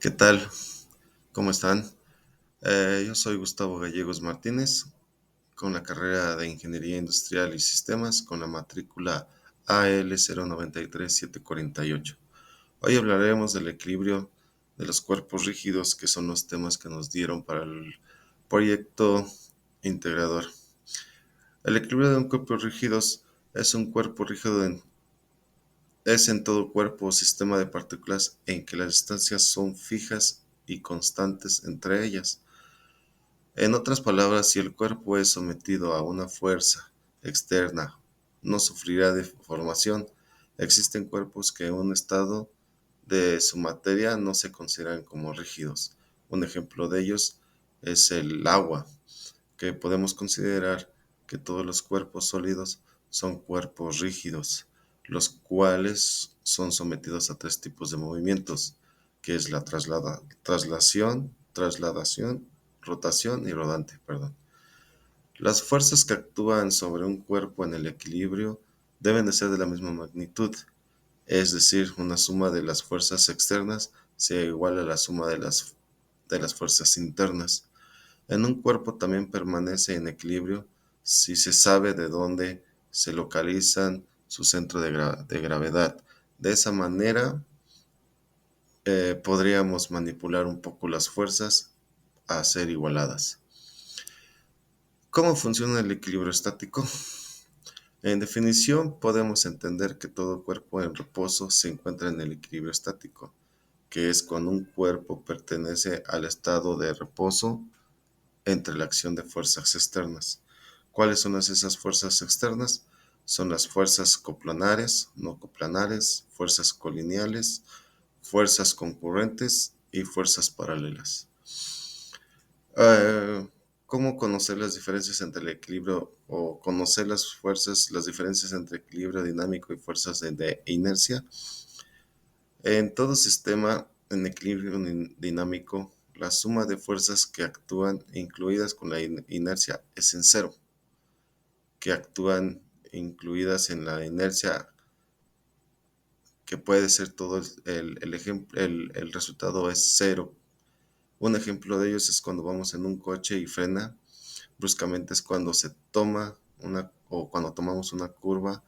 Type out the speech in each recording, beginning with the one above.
¿Qué tal? ¿Cómo están? Yo soy Gustavo Gallegos Martínez, con la carrera de Ingeniería Industrial y Sistemas, con la matrícula AL093748. Hoy hablaremos del equilibrio de los cuerpos rígidos, que son los temas que nos dieron para el proyecto integrador. El equilibrio de un cuerpo rígido es un cuerpo rígido es en todo cuerpo o sistema de partículas en que las distancias son fijas y constantes entre ellas. En otras palabras, si el cuerpo es sometido a una fuerza externa, no sufrirá deformación. Existen cuerpos que en un estado de su materia no se consideran como rígidos. Un ejemplo de ellos es el agua, que podemos considerar que todos los cuerpos sólidos son cuerpos rígidos, los cuales son sometidos a tres tipos de movimientos, que es la trasladación, rotación y rodante, perdón. Las fuerzas que actúan sobre un cuerpo en el equilibrio deben de ser de la misma magnitud, es decir, una suma de las fuerzas externas sea igual a la suma de las fuerzas internas. En un cuerpo también permanece en equilibrio si se sabe de dónde se localizan su centro de gravedad. De esa manera, podríamos manipular un poco las fuerzas a ser igualadas. ¿Cómo funciona el equilibrio estático? En definición, podemos entender que todo cuerpo en reposo se encuentra en el equilibrio estático, que es cuando un cuerpo pertenece al estado de reposo entre la acción de fuerzas externas. ¿Cuáles son esas fuerzas externas? Son las fuerzas coplanares, no coplanares, fuerzas colineales, fuerzas concurrentes y fuerzas paralelas. Eh, ¿Cómo conocer las diferencias entre el equilibrio o conocer las diferencias entre equilibrio dinámico y fuerzas de inercia? En todo sistema en equilibrio dinámico, la suma de fuerzas que actúan incluidas con la inercia es en cero, que actúan incluidas en la inercia, que puede ser todo el resultado es cero. Un ejemplo de ellos es cuando vamos en un coche y frena bruscamente, es cuando se toma o cuando tomamos una curva,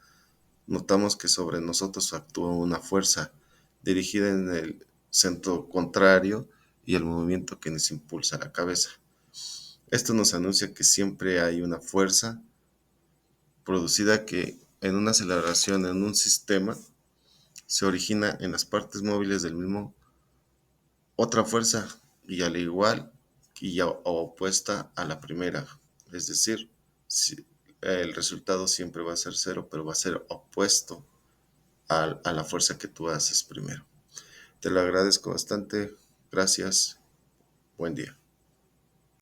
notamos que sobre nosotros actúa una fuerza dirigida en el centro contrario y el movimiento que nos impulsa la cabeza. Esto nos anuncia que siempre hay una fuerza producida que en una aceleración en un sistema se origina en las partes móviles del mismo otra fuerza, y al igual y opuesta a la primera. Es decir, el resultado siempre va a ser cero, pero va a ser opuesto a la fuerza que tú haces primero. Te lo agradezco bastante. Gracias. Buen día.